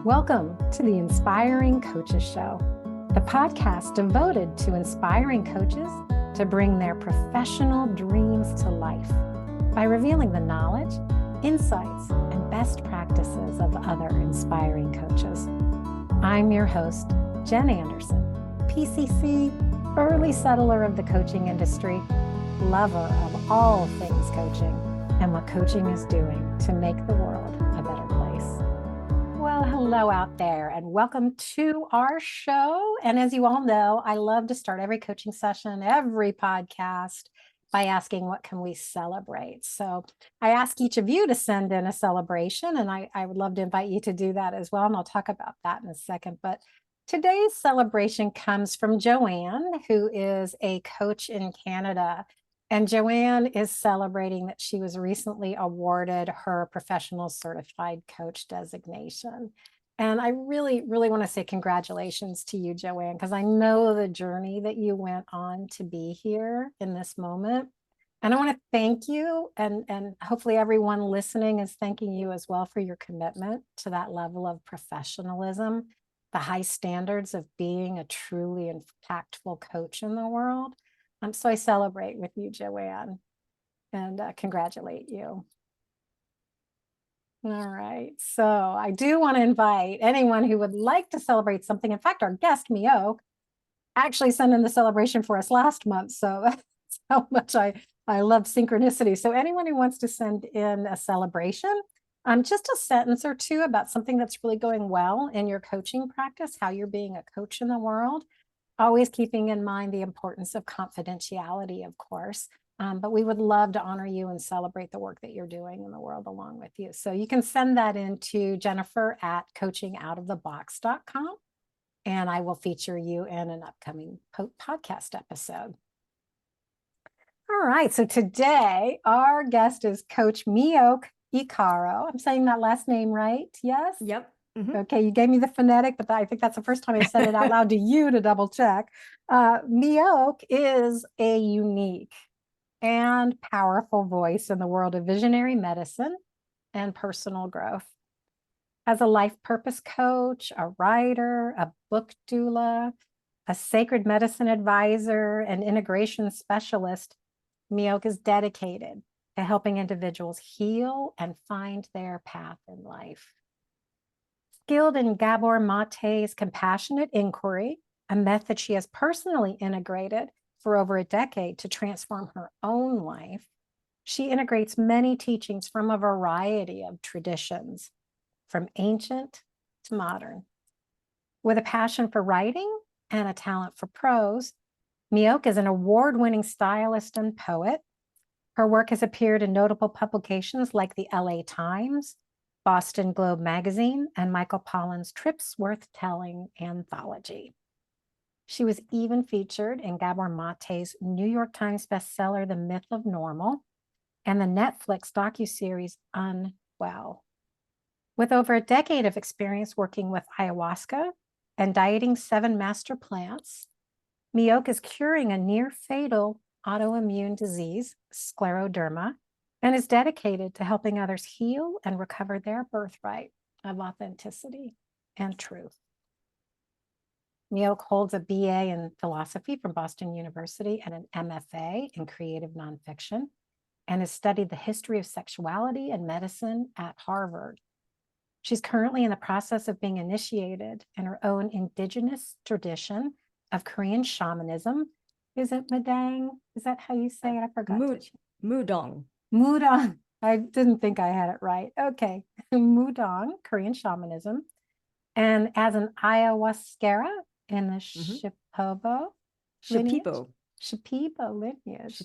Welcome to the Inspiring Coaches Show, the podcast devoted to inspiring coaches to bring their professional dreams to life by revealing the knowledge, insights, and best practices of other inspiring coaches. I'm your host, Jen Anderson, PCC, early settler of the coaching industry, lover of all things coaching, and what coaching is doing to make the world a better place. Well, hello out there, and welcome to our show. And as you all know, I love to start every coaching session, every podcast by asking, what can we celebrate? So I ask each of you to send in a celebration, and I would love to invite you to do that as well. And I'll talk about that in a second. But today's celebration comes from Joanne, who is a coach in Canada. And Joanne is celebrating that she was recently awarded her professional certified coach designation. And I really, really want to say congratulations to you, Joanne, because I know the journey that you went on to be here in this moment. And I want to thank you, and hopefully everyone listening is thanking you as well for your commitment to that level of professionalism, the high standards of being a truly impactful coach in the world. So I celebrate with you, Joanne, and congratulate you. All right. So I do want to invite anyone who would like to celebrate something. In fact, our guest, Mee Ok, actually sent in the celebration for us last month. So that's how much I love synchronicity. So anyone who wants to send in a celebration, just a sentence or two about something that's really going well in your coaching practice, how you're being a coach in the world, always keeping in mind the importance of confidentiality, of course. But we would love to honor you and celebrate the work that you're doing in the world along with you. So you can send that into Jennifer@coachingoutofthebox.com, and I will feature you in an upcoming podcast episode. All right, so today our guest is Coach Mee Ok Icaro. I'm saying that last name right? Yes? Yep. Mm-hmm. Okay, you gave me the phonetic, but I think that's the first time I said it out loud to you to double check. Mee Ok is a unique and powerful voice in the world of visionary medicine and personal growth. As a life purpose coach, a writer, a book doula, a sacred medicine advisor, and integration specialist, Mee Ok is dedicated to helping individuals heal and find their path in life. Skilled in Gabor Mate's compassionate inquiry, a method she has personally integrated for over a decade to transform her own life, she integrates many teachings from a variety of traditions, from ancient to modern. With a passion for writing and a talent for prose, Mee Ok is an award-winning stylist and poet. Her work has appeared in notable publications like the LA Times, Boston Globe Magazine, and Michael Pollan's Trips Worth Telling anthology. She was even featured in Gabor Mate's New York Times bestseller, The Myth of Normal, and the Netflix docuseries Unwell. With over a decade of experience working with ayahuasca and dieting 7 master plants, Mee Ok is curing a near-fatal autoimmune disease, scleroderma, and is dedicated to helping others heal and recover their birthright of authenticity and truth. Mee Ok holds a BA in philosophy from Boston University and an MFA in creative nonfiction, and has studied the history of sexuality and medicine at Harvard. She's currently in the process of being initiated in her own indigenous tradition of Korean shamanism. Is it Madang? Is that how you say it? I forgot. Mudong. Mudong. I didn't think I had it right. Okay. Mudong, Korean shamanism. And as an ayahuasquera in the Shipibo lineage.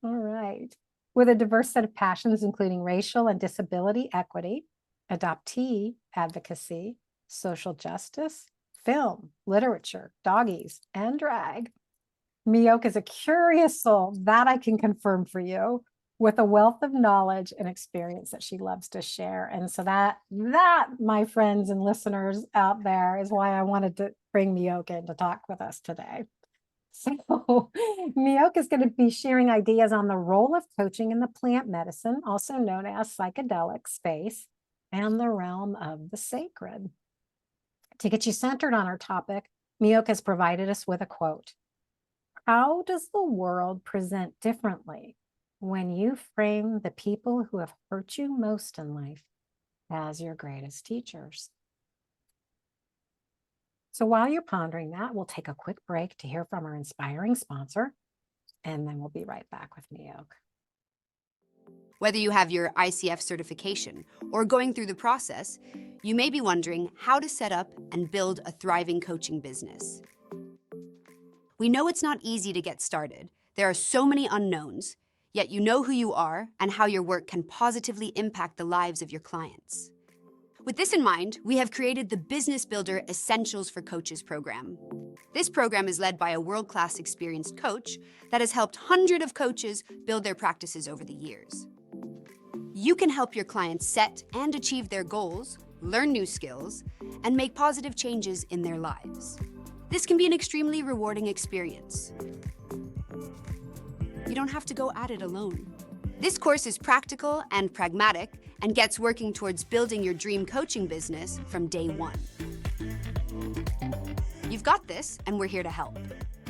All right. With a diverse set of passions, including racial and disability equity, adoptee advocacy, social justice, film, literature, doggies, and drag. Mee Ok is a curious soul, that I can confirm for you, with a wealth of knowledge and experience that she loves to share. And so that, my friends and listeners out there, is why I wanted to bring Mee Ok in to talk with us today. So Mee Ok is going to be sharing ideas on the role of coaching in the plant medicine, also known as psychedelic space, and the realm of the sacred. To get you centered on our topic, Mee Ok has provided us with a quote. How does the world present differently when you frame the people who have hurt you most in life as your greatest teachers? So while you're pondering that, we'll take a quick break to hear from our inspiring sponsor, and then we'll be right back with Mee Ok. Whether you have your ICF certification or going through the process, you may be wondering how to set up and build a thriving coaching business. We know it's not easy to get started. There are so many unknowns, yet you know who you are and how your work can positively impact the lives of your clients. With this in mind, we have created the Business Builder Essentials for Coaches program. This program is led by a world-class experienced coach that has helped hundreds of coaches build their practices over the years. You can help your clients set and achieve their goals, learn new skills, and make positive changes in their lives. This can be an extremely rewarding experience. You don't have to go at it alone. This course is practical and pragmatic and gets working towards building your dream coaching business from day one. You've got this, and we're here to help.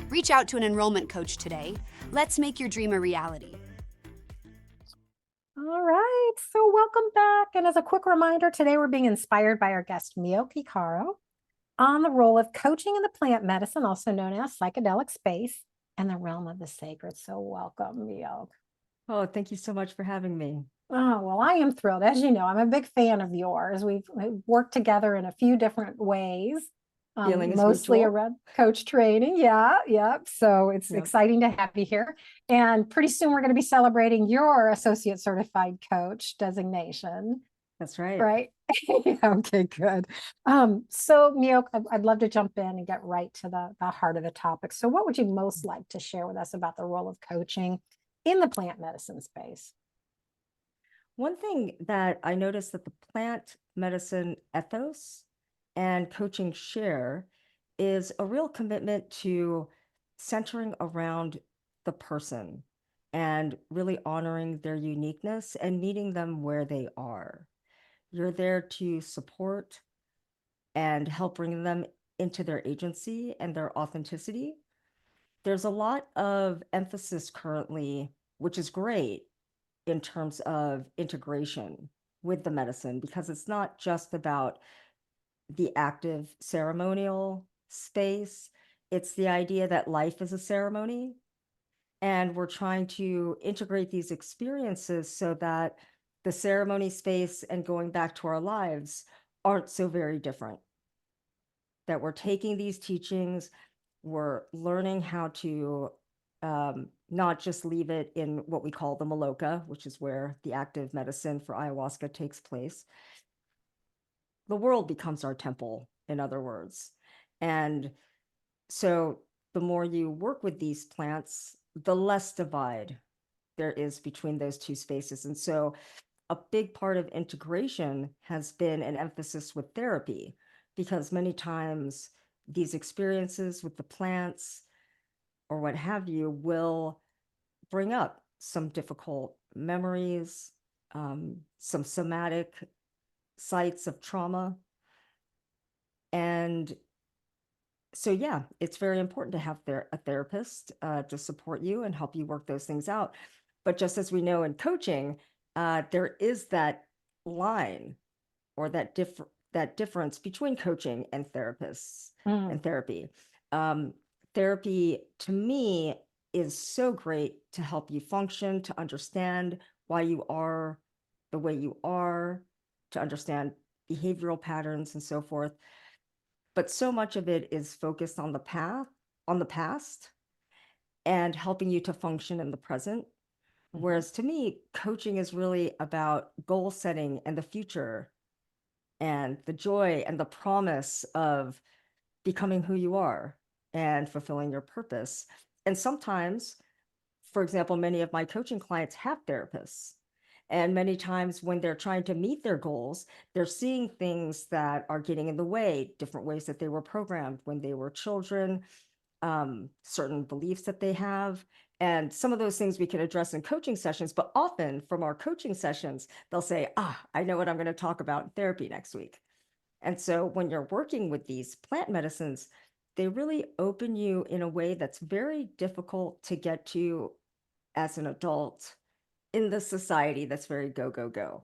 Reach out to an enrollment coach today. Let's make your dream a reality. All right, so welcome back. And as a quick reminder, today we're being inspired by our guest, Mee Ok Icaro, on the role of coaching in the plant medicine, also known as psychedelic space, and the realm of the sacred. So welcome, Mee Ok. Oh, thank you so much for having me. Oh, well, I am thrilled. As you know, I'm a big fan of yours. We've worked together in a few different ways, Feeling is mostly mutual. around coach training. Yeah. So it's Yep. exciting to have you here. And pretty soon we're going to be celebrating your associate certified coach designation. That's right. Right. Okay, good. So Mee Ok, I'd love to jump in and get right to the heart of the topic. So what would you most like to share with us about the role of coaching in the plant medicine space? One thing that I noticed that the plant medicine ethos and coaching share is a real commitment to centering around the person and really honoring their uniqueness and meeting them where they are. You're there to support and help bring them into their agency and their authenticity. There's a lot of emphasis currently, which is great, in terms of integration with the medicine, because it's not just about the active ceremonial space. It's the idea that life is a ceremony. And we're trying to integrate these experiences so that the ceremony space and going back to our lives aren't so very different. That we're taking these teachings, we're learning how to not just leave it in what we call the Maloka, which is where the active medicine for ayahuasca takes place. The world becomes our temple, in other words. And so the more you work with these plants, the less divide there is between those two spaces. And so a big part of integration has been an emphasis with therapy, because many times these experiences with the plants or what have you will bring up some difficult memories, some somatic sites of trauma. And so, yeah, it's very important to have a therapist to support you and help you work those things out. But just as we know in coaching, there is that line or that difference between coaching and therapists and therapy. Therapy, to me, is so great to help you function, to understand why you are the way you are, to understand behavioral patterns and so forth. But so much of it is focused on the past, and helping you to function in the present. Whereas to me, coaching is really about goal setting and the future and the joy and the promise of becoming who you are and fulfilling your purpose. And sometimes, for example, many of my coaching clients have therapists. And many times when they're trying to meet their goals, they're seeing things that are getting in the way, different ways that they were programmed when they were children, certain beliefs that they have. And some of those things we can address in coaching sessions, but often from our coaching sessions, they'll say, I know what I'm going to talk about in therapy next week. And so when you're working with these plant medicines, they really open you in a way that's very difficult to get to as an adult in the society that's very go, go, go.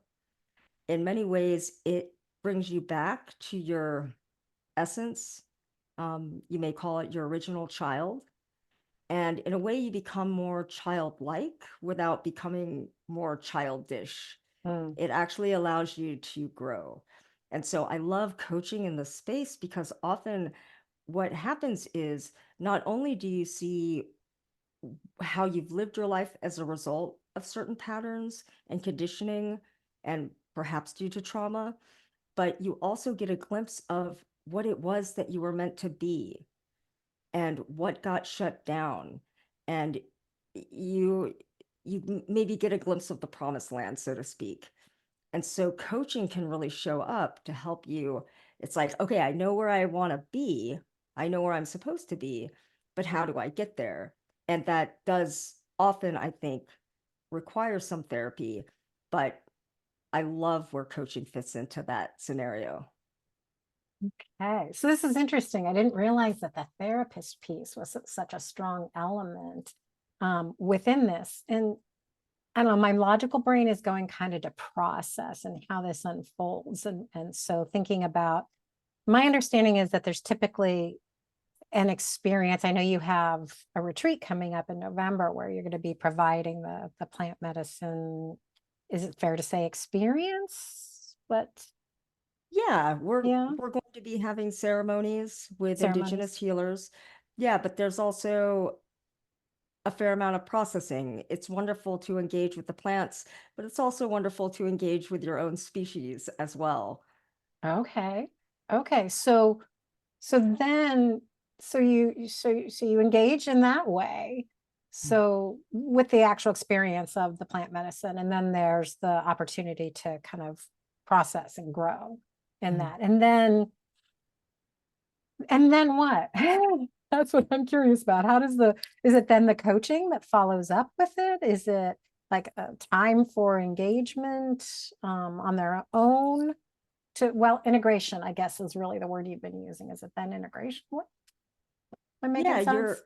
In many ways, it brings you back to your essence. You may call it your original child. And in a way, you become more childlike without becoming more childish. Mm. It actually allows you to grow. And so I love coaching in this space because often what happens is not only do you see how you've lived your life as a result of certain patterns and conditioning, and perhaps due to trauma, but you also get a glimpse of what it was that you were meant to be and what got shut down. And you maybe get a glimpse of the promised land, so to speak. And so coaching can really show up to help you. It's like, okay, I know where I want to be. I know where I'm supposed to be, but how do I get there? And that does often, I think, require some therapy, but I love where coaching fits into that scenario. Okay, so this is interesting. I didn't realize that the therapist piece was such a strong element within this. And I don't know, my logical brain is going kind of to process and how this unfolds. And so thinking about my understanding is that there's typically an experience. I know you have a retreat coming up in November where you're going to be providing the plant medicine. Is it fair to say experience? But Yeah, yeah, we're going to be having ceremonies with indigenous ceremonies. healers. Yeah, but there's also a fair amount of processing. It's wonderful to engage with the plants, but it's also wonderful to engage with your own species as well. Okay. Okay. So you engage in that way. So with the actual experience of the plant medicine, and then there's the opportunity to kind of process and grow in Mhm. that. And then what? That's what I'm curious about. Is it then the coaching that follows up with it? Is it like a time for engagement on their own? Well, integration, I guess, is really the word you've been using. Is it then integration? What? Am I making Yeah, sense?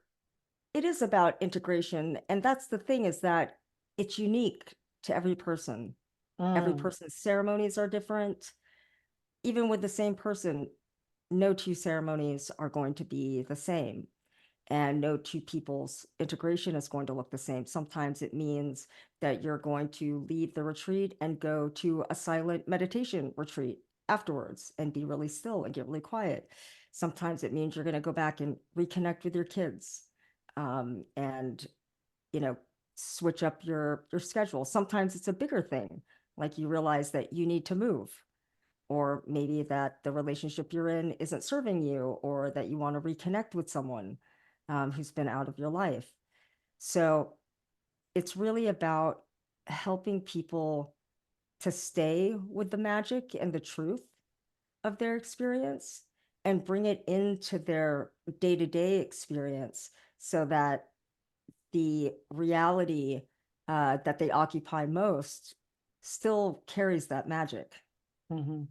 it is about integration. And that's the thing, is that it's unique to every person. Every Mm, person's ceremonies are different. Even with the same person, no two ceremonies are going to be the same. And no two people's integration is going to look the same. Sometimes it means that you're going to leave the retreat and go to a silent meditation retreat afterwards and be really still and get really quiet. Sometimes it means you're going to go back and reconnect with your kids, and you know switch up your schedule. Sometimes it's a bigger thing, like you realize that you need to move, or maybe that the relationship you're in isn't serving you, or that you want to reconnect with someone who's been out of your life. So it's really about helping people to stay with the magic and the truth of their experience and bring it into their day-to-day experience, so that the reality that they occupy most still carries that magic. mhm.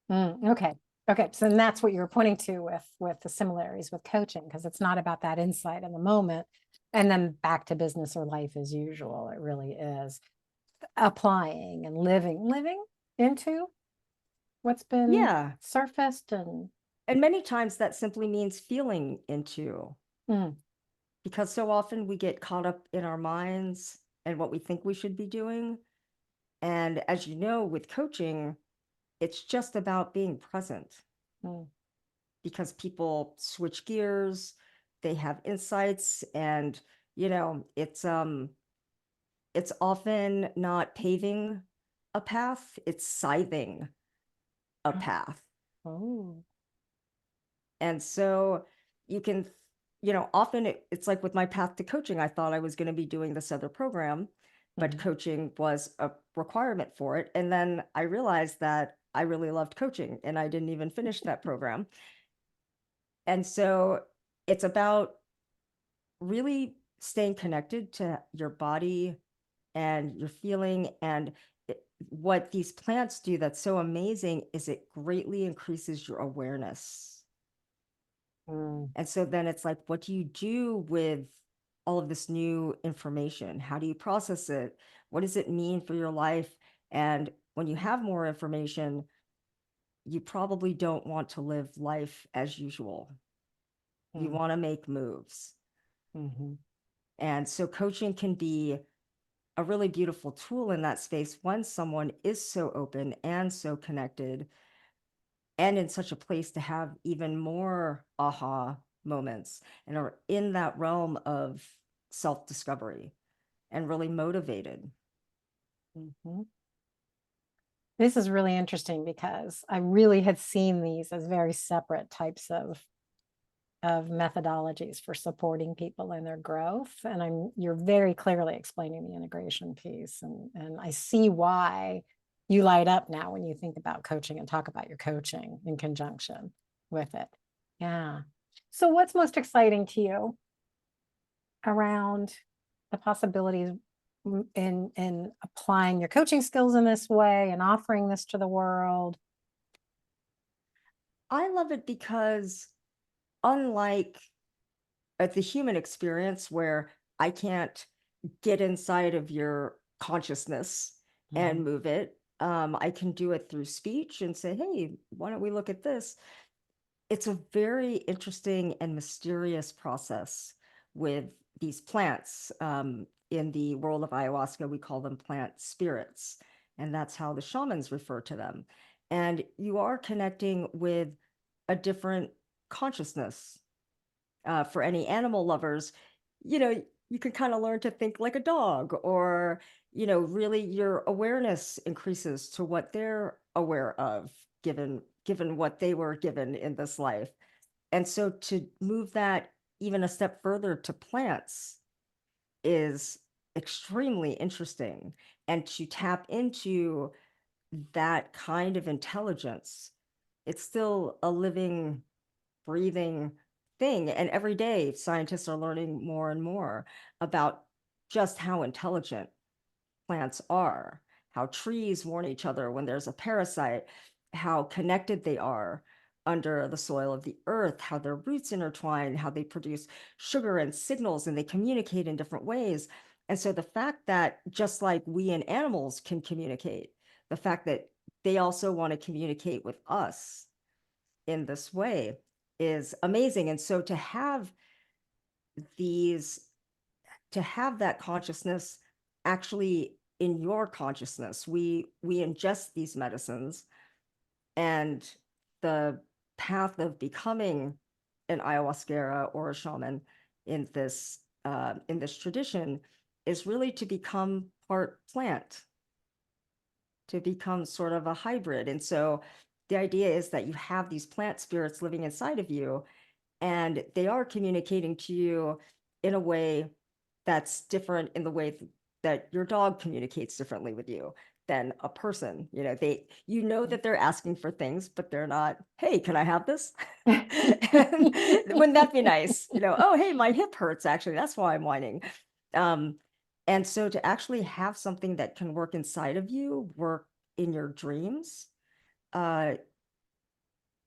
Okay. Okay. So then that's what you were pointing to with the similarities with coaching, because it's not about that insight in the moment and then back to business or life as usual. It really is applying and living into what's been Yeah. surfaced and And many times that simply means feeling into, mm, because so often we get caught up in our minds and what we think we should be doing. And as you know, with coaching, it's just about being present, mm, because people switch gears, they have insights, and it's often not paving a path, it's scything a path. oh, And so you can, often it's like with my path to coaching, I thought I was going to be doing this other program, but mhm. coaching was a requirement for it. And then I realized that I really loved coaching and I didn't even finish that program. And so it's about really staying connected to your body and your feeling. And what these plants do that's so amazing is it greatly increases your awareness. Mm, And so then it's like, what do you do with all of this new information? How do you process it? What does it mean for your life? And when you have more information, you probably don't want to live life as usual. You mm, want to make moves. mhm, And so coaching can be a really beautiful tool in that space when someone is so open and so connected and in such a place to have even more aha moments and are in that realm of self-discovery and really motivated. mhm. This is really interesting because I really had seen these as very separate types of methodologies for supporting people in their growth. And you're very clearly explaining the integration piece. And I see why you light up now when you think about coaching and talk about your coaching in conjunction with it. Yeah. So what's most exciting to you around the possibilities in applying your coaching skills in this way and offering this to the world? I love it because unlike the human experience where I can't get inside of your consciousness and Mhm. move it, I can do it through speech and say, hey, why don't we look at this? It's a very interesting and mysterious process with these plants. In the world of ayahuasca, we call them plant spirits, and that's how the shamans refer to them. And you are connecting with a different consciousness. For any animal lovers, you can kind of learn to think like a dog, or, really your awareness increases to what they're aware of, given what they were given in this life. And so to move that even a step further to plants is extremely interesting. And to tap into that kind of intelligence, it's still a living, breathing thing. And every day, scientists are learning more and more about just how intelligent plants are, how trees warn each other when there's a parasite, how connected they are under the soil of the earth, how their roots intertwine, how they produce sugar and signals, and they communicate in different ways. And so the fact that just like we and animals can communicate, the fact that they also want to communicate with us in this way is amazing. And so these to have that consciousness actually in your consciousness, we ingest these medicines, and the path of becoming an ayahuasquera or a shaman in this tradition is really to become part plant, to become sort of a hybrid. And so the idea is that you have these plant spirits living inside of you, and they are communicating to you in a way that's different in the way that your dog communicates differently with you than a person. That they're asking for things, but they're not, hey, can I have this? And wouldn't that be nice? Oh, hey, my hip hurts, actually, that's why I'm whining. um and so to actually have something that can work inside of you work in your dreams, uh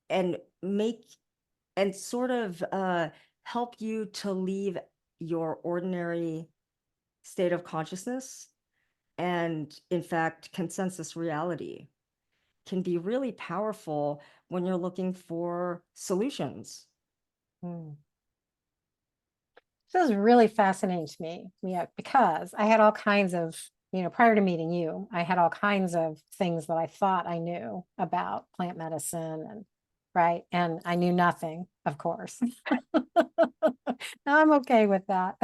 and make and sort of help you to leave your ordinary state of consciousness, and in fact consensus reality can be really powerful when you're looking for solutions. Mm. This is really fascinating to me, yeah, because I had all kinds of, prior to meeting you, I had all kinds of things that I thought I knew about plant medicine and right. And I knew nothing, of course. I'm okay with that.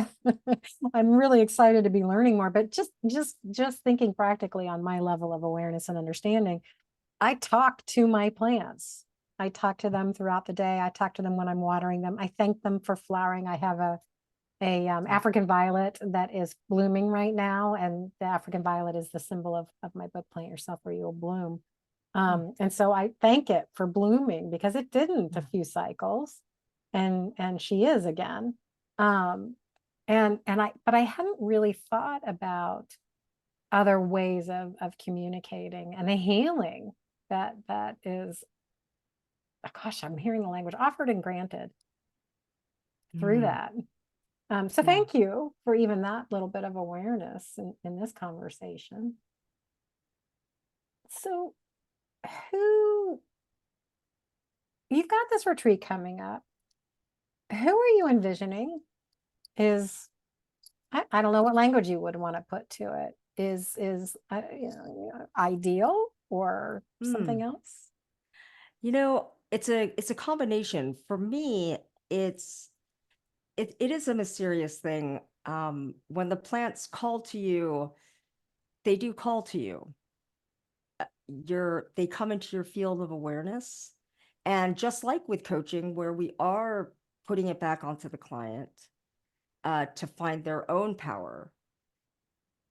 I'm really excited to be learning more, but just thinking practically on my level of awareness and understanding, I talk to my plants. I talk to them throughout the day. I talk to them when I'm watering them. I thank them for flowering. I have a African violet that is blooming right now, and the African violet is the symbol of my book Plant Yourself Where You'll Bloom. And so I thank it for blooming because it didn't a few cycles, and she is again. Um, but I hadn't really thought about other ways of communicating and the healing that is, oh gosh, I'm hearing the language offered and granted through Mm, that. So yeah. thank you for even that little bit of awareness in this conversation. So who, you've got this retreat coming up. Who are you envisioning is, I don't know what language you would want to put to it, is ideal or something Mm. else? It's a combination. For me, it is a mysterious thing. When the plants call to you, they do call to you. They come into your field of awareness. And just like with coaching, where we are putting it back onto the client to find their own power,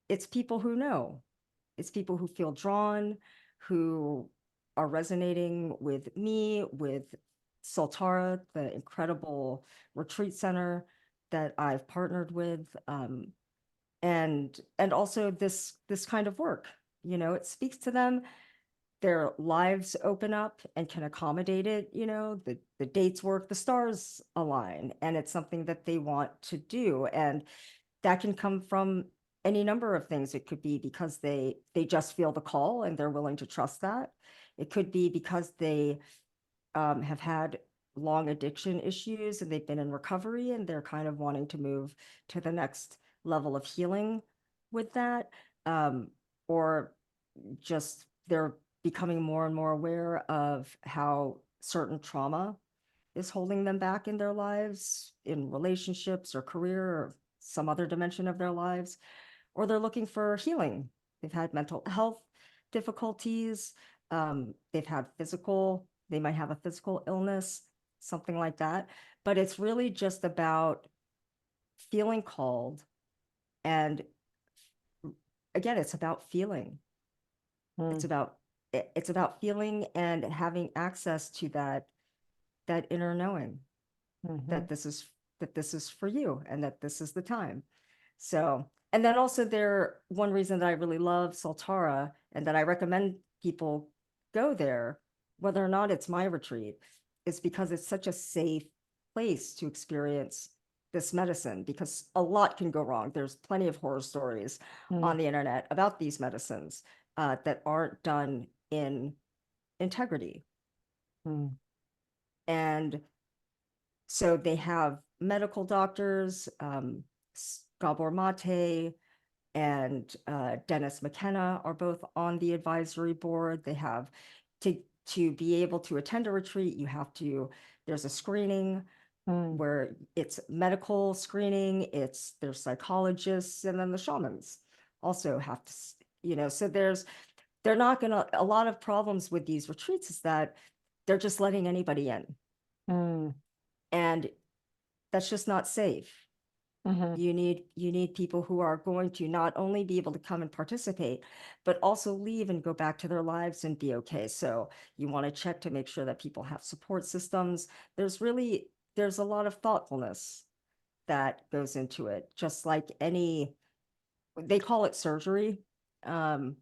it's people who know. It's people who feel drawn, who are resonating with me, with Soltara, the incredible retreat center that I've partnered with, and also this kind of work. It speaks to them. Their lives open up and can accommodate it. The dates work, the stars align, and it's something that they want to do. And that can come from any number of things. It could be because they just feel the call and they're willing to trust that. It could be because they have had long addiction issues and they've been in recovery and they're kind of wanting to move to the next level of healing with that. Or just they're becoming more and more aware of how certain trauma is holding them back in their lives, in relationships or career or some other dimension of their lives, or they're looking for healing. They've had mental health difficulties, they might have a physical illness, something like that. But it's really just about feeling called. And again, it's about feeling. It's Mm, about it's about feeling and having access to that inner knowing mhm, that this is for you and that this is the time. So, and then also one reason that I really love Soltara and that I recommend people go there, whether or not it's my retreat, is because it's such a safe place to experience this medicine, because a lot can go wrong. There's plenty of horror stories mm, on the internet about these medicines that aren't done in integrity. mm, And so they have medical doctors, Gabor Mate and Dennis McKenna are both on the advisory board. They have to be able to attend a retreat, there's a screening mm, where it's medical screening, there's psychologists, and then the shamans also have to, so they're not gonna, a lot of problems with these retreats is that they're just letting anybody in. mm, And that's just not safe. mhm, You need people who are going to not only be able to come and participate, but also leave and go back to their lives and be okay. So you want to check to make sure that people have support systems. There's a lot of thoughtfulness that goes into it, just like they call it surgery. Um,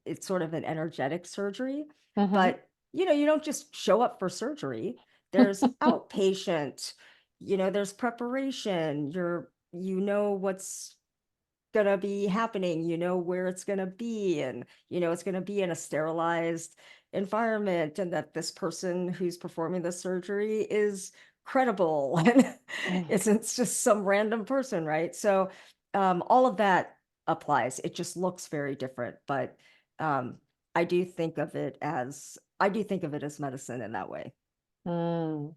it's sort of an energetic surgery, mhm. but you don't just show up for surgery. There's outpatient, there's preparation, what's gonna be happening, where it's gonna be, and it's gonna be in a sterilized environment, and that this person who's performing the surgery is credible and Mm, isn't just some random person, right? So all of that applies. It just looks very different, but um, I do think of it as medicine in that way. mm.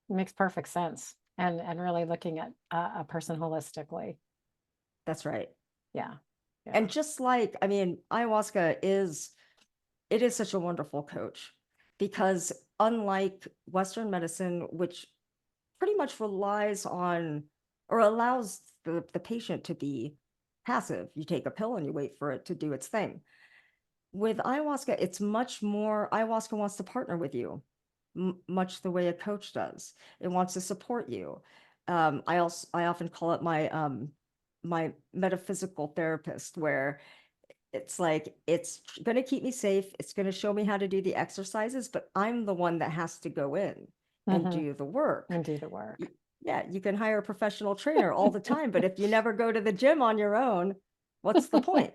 Makes perfect sense. And really looking at a person holistically. That's right. Yeah. Yeah. And just like, I mean, ayahuasca is such a wonderful coach, because unlike Western medicine, which pretty much relies on or allows the patient to be passive, you take a pill and you wait for it to do its thing. With ayahuasca, it's much more, ayahuasca wants to partner with you, much the way a coach does. It wants to support you. I often call it my metaphysical therapist, where it's like, it's going to keep me safe. It's going to show me how to do the exercises, but I'm the one that has to go in and Mhm. do the work. And do the work. Yeah, you can hire a professional trainer all the time, but if you never go to the gym on your own, what's the point?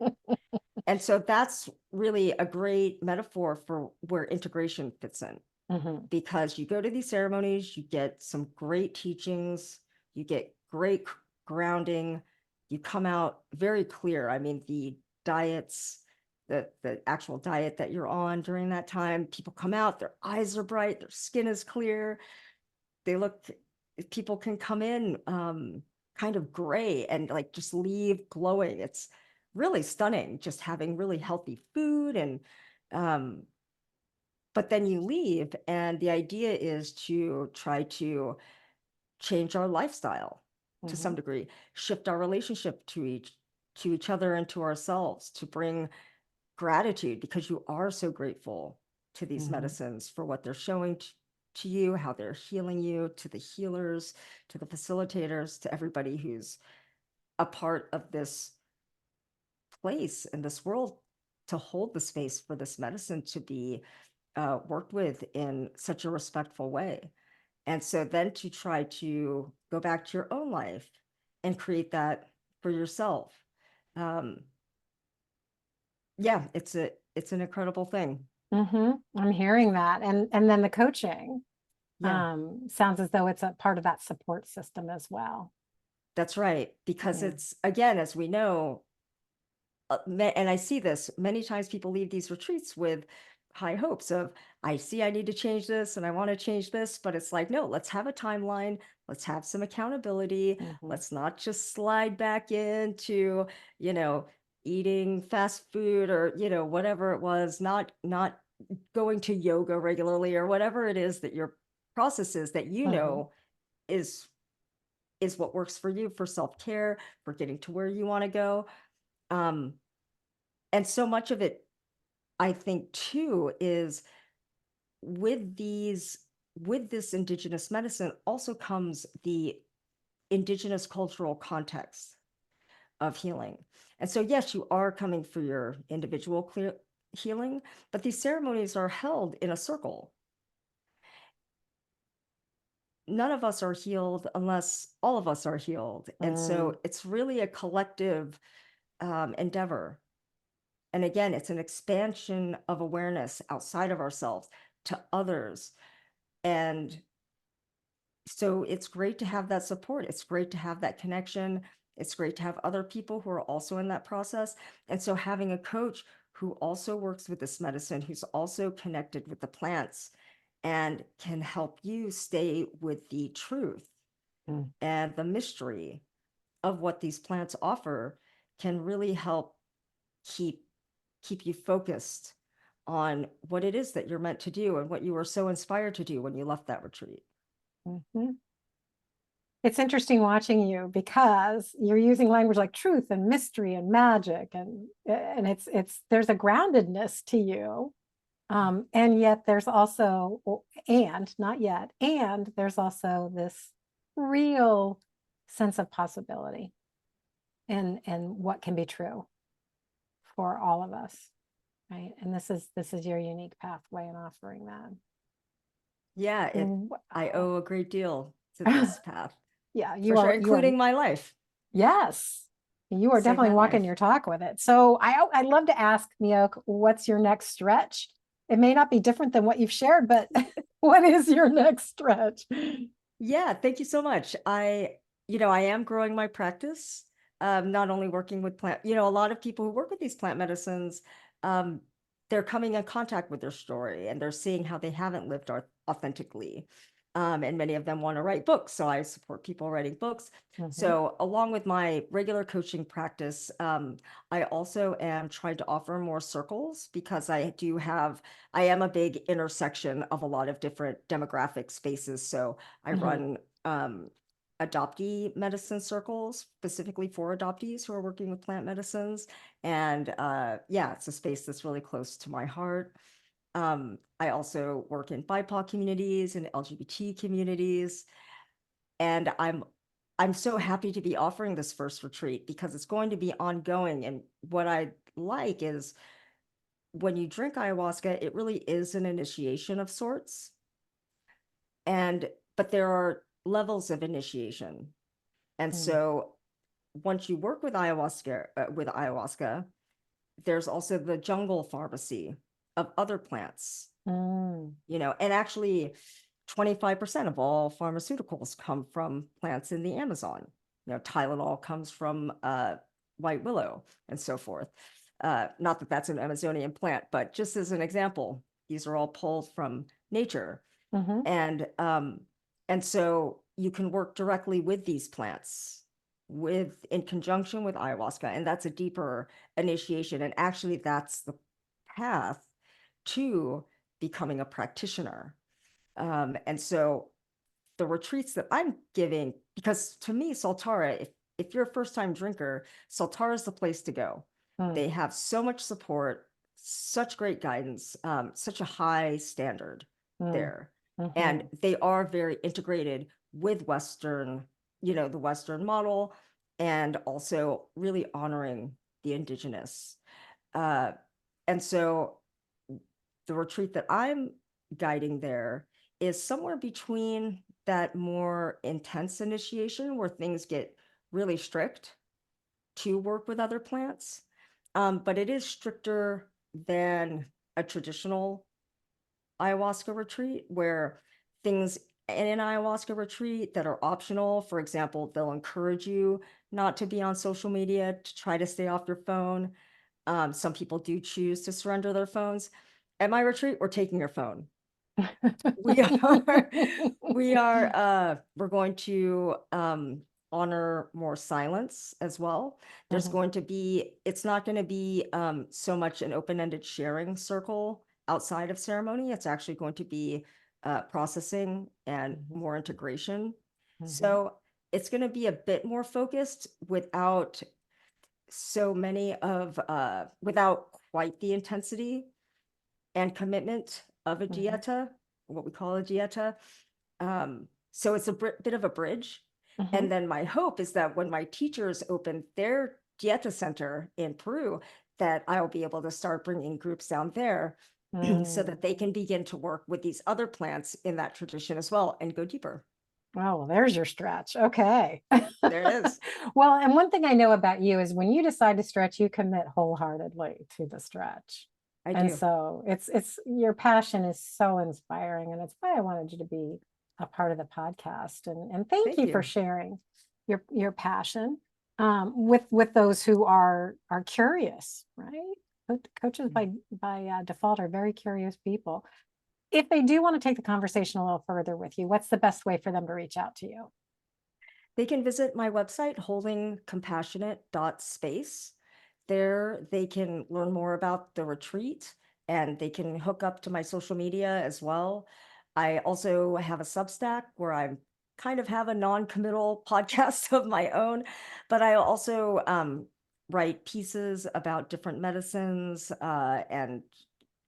And so that's really a great metaphor for where integration fits in, Mhm. because you go to these ceremonies, you get some great teachings, you get great grounding, you come out very clear. I mean, the diets, the actual diet that you're on during that time, people come out, their eyes are bright, their skin is clear, they look, people can come in kind of gray and like just leave glowing. It's really stunning, just having really healthy food. And um but then you leave, and the idea is to try to change our lifestyle to some Mhm. degree, shift our relationship to each other and to ourselves, to bring gratitude, because you are so grateful to these Mhm. medicines for what they're showing to you, how they're healing you, to the healers, to the facilitators, to everybody who's a part of this place in this world, to hold the space for this medicine to be worked with in such a respectful way. And so then to try to go back to your own life and create that for yourself. Um, yeah, it's an incredible thing. Mhm. I'm hearing that. And then the coaching Yeah, sounds as though it's a part of that support system as well. that's right. Because Yeah. it's, again, as we know, and I see this many times, people leave these retreats with high hopes of, I see I need to change this and I want to change this, but it's like, no, let's have a timeline, let's have some accountability, Mhm. let's not just slide back into, you know, eating fast food, or, you know, whatever it was, not going to yoga regularly, or whatever it is that your process is, that you Mhm. know is is what works for you, for self-care, for getting to where you want to go. um and so much of it, I think, too, is with these, with this indigenous medicine also comes the indigenous cultural context of healing. And so, yes, you are coming for your individual healing, but these ceremonies are held in a circle. None of us are healed unless all of us are healed. And Mm. so it's really a collective endeavor. And again, it's an expansion of awareness outside of ourselves to others. And so it's great to have that support. It's great to have that connection. It's great to have other people who are also in that process. And so having a coach who also works with this medicine, who's also connected with the plants, and can help you stay with the truth Mm. and the mystery of what these plants offer, can really help keep keep you focused on what it is that you're meant to do and what you were so inspired to do when you left that retreat. Mhm. It's interesting watching you because you're using language like truth and mystery and magic, and it's there's a groundedness to you. And yet there's also, and not yet, and there's also this real sense of possibility and what can be true for all of us, right? And this is your unique pathway in offering that. Yeah, I Wow. owe a great deal to this path, Yeah, for sure, including my life. yes, you are Saved definitely my walking life. your talk with it. So I love to ask Mee Ok, what's your next stretch? It may not be different than what you've shared, but what is your next stretch? Yeah, thank you so much. I am growing my practice, not only working with plant, a lot of people who work with these plant medicines, um, they're coming in contact with their story, and they're seeing how they haven't lived authentically. And many of them want to write books. So I support people writing books. Mhm. So along with my regular coaching practice, I also am trying to offer more circles, because I am a big intersection of a lot of different demographic spaces. So I Mhm. run adoptee medicine circles specifically for adoptees who are working with plant medicines. And yeah, it's a space that's really close to my heart. I also work in BIPOC communities and LGBT communities. And I'm I'm so happy to be offering this first retreat because it's going to be ongoing. And what I like is when you drink ayahuasca, it really is an initiation of sorts. But there are levels of initiation. And Mm, so once you work with ayahuasca, there's also the jungle pharmacy of other plants, mm, and actually 25% of all pharmaceuticals come from plants in the Amazon. Tylenol comes from white willow and so forth. Not that that's an Amazonian plant, but just as an example, these are all pulled from nature. mhm, And so you can work directly with these plants in conjunction with ayahuasca, and that's a deeper initiation. And actually, that's the path to becoming a practitioner. And so the retreats that I'm giving, because to me, Soltara, if you're a first-time drinker, Soltara is the place to go. mm, They have so much support, such great guidance, such a high standard mm, there. And mhm, they are very integrated with the Western model, and also really honoring the indigenous. Uh, and so the retreat that I'm guiding there is somewhere between that more intense initiation where things get really strict to work with other plants. But it is stricter than a traditional ayahuasca retreat where things in an ayahuasca retreat that are optional, for example, they'll encourage you not to be on social media, to try to stay off your phone. Some people do choose to surrender their phones. At my retreat, we're taking your phone. We are, we're going to honor more silence as well. mhm, It's not going to be so much an open-ended sharing circle outside of ceremony. It's actually going to be processing and mhm, more integration. mhm, So it's going to be a bit more focused without without quite the intensity and commitment of a mhm, dieta, what we call a dieta. So it's a bit of a bridge. mhm, And then my hope is that when my teachers open their dieta center in Peru, that I'll be able to start bringing groups down there so mm. that they can begin to work with these other plants in that tradition as well and go deeper. Oh, well, there's your stretch. Okay. There it is. Well, and one thing I know about you is when you decide to stretch, you commit wholeheartedly to the stretch. I And do. so it's your passion is so inspiring. And it's why I wanted you to be a part of the podcast. And thank Thank you for you. sharing your passion with those who are curious, right? Coaches by default are very curious people. If they do want to take the conversation a little further with you, what's the best way for them to reach out to you? They can visit my website, holdingcompassionate.space. There, they can learn more about the retreat and they can hook up to my social media as well. I also have a Substack where I kind of have a non-committal podcast of my own, but I also write pieces about different medicines and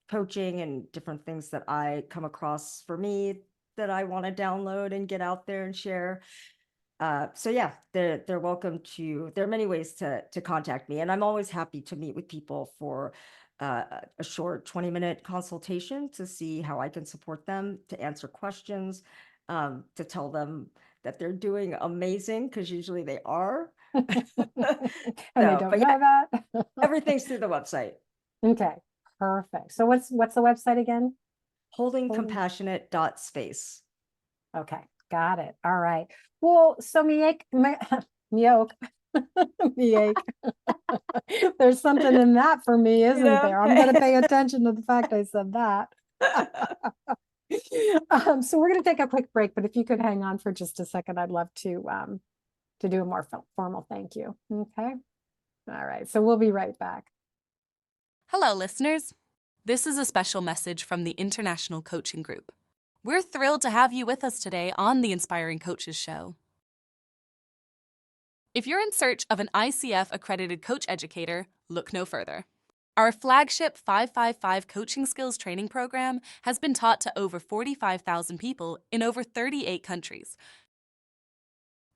coaching and different things that I come across for me that I want to download and get out there and share. So yeah, they're welcome to. There are many ways to contact me, and I'm always happy to meet with people for a short 20-minute consultation to see how I can support them, to answer questions, to tell them that they're doing amazing because usually they are. And they So, don't but yeah, know that. everything's through the website, Okay, perfect. So what's the website again? Holding. holdingcompassionate.space. Okay, got it. All right. Well, so Miok, Miak. There's something in that for me, You isn't know? there? I'm going to pay attention to the fact I said that. So we're going to take a quick break, but if you could hang on for just a second, I'd love to do a more formal thank you. Okay. All right. So we'll be right back. Hello, listeners. This is a special message from the International Coaching Group. We're thrilled to have you with us today on the Inspiring Coaches Show. If you're in search of an ICF accredited coach educator, look no further. Our flagship 555 coaching skills training program has been taught to over 45,000 people in over 38 countries.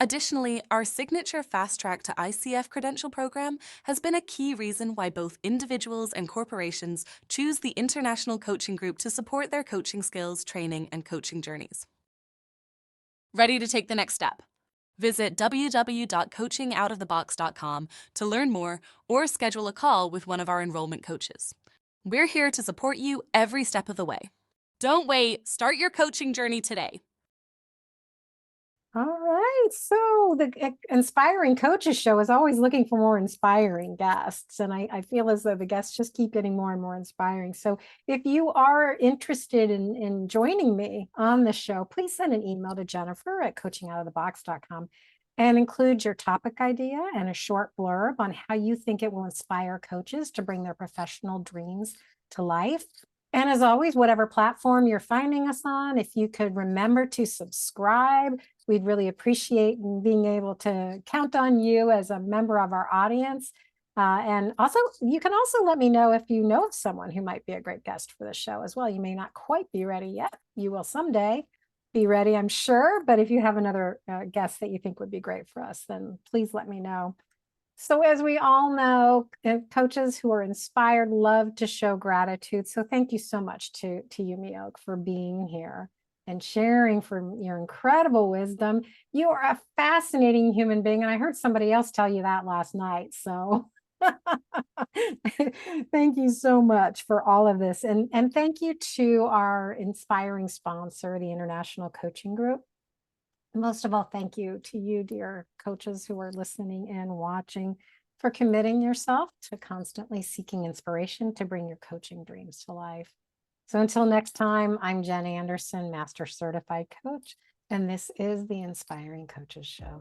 Additionally, our signature Fast Track to ICF credential program has been a key reason why both individuals and corporations choose the International Coaching Group to support their coaching skills, training, and coaching journeys. Ready to take the next step? Visit www.coachingoutofthebox.com to learn more or schedule a call with one of our enrollment coaches. We're here to support you every step of the way. Don't wait, start your coaching journey today. All right. So the Inspiring Coaches Show is always looking for more inspiring guests. And I feel as though the guests just keep getting more and more inspiring. So if you are interested in joining me on the show, please send an email to Jennifer at coachingoutofthebox.com and include your topic idea and a short blurb on how you think it will inspire coaches to bring their professional dreams to life. And as always, whatever platform you're finding us on, if you could remember to subscribe, we'd really appreciate being able to count on you as a member of our audience. And also, you can also let me know if you know of someone who might be a great guest for the show as well. You may not quite be ready yet. You will someday be ready, I'm sure. But if you have another guest that you think would be great for us, then please let me know. So as we all know, coaches who are inspired love to show gratitude. So thank you so much to you, Mee Ok, for being here and sharing from your incredible wisdom. You are a fascinating human being. And I heard somebody else tell you that last night. So thank you so much for all of this. And thank you to our inspiring sponsor, the International Coaching Group. Most of all, thank you to you, dear coaches who are listening and watching, for committing yourself to constantly seeking inspiration to bring your coaching dreams to life. So until next time, I'm Jen Anderson, Master Certified Coach, and this is the Inspiring Coaches Show.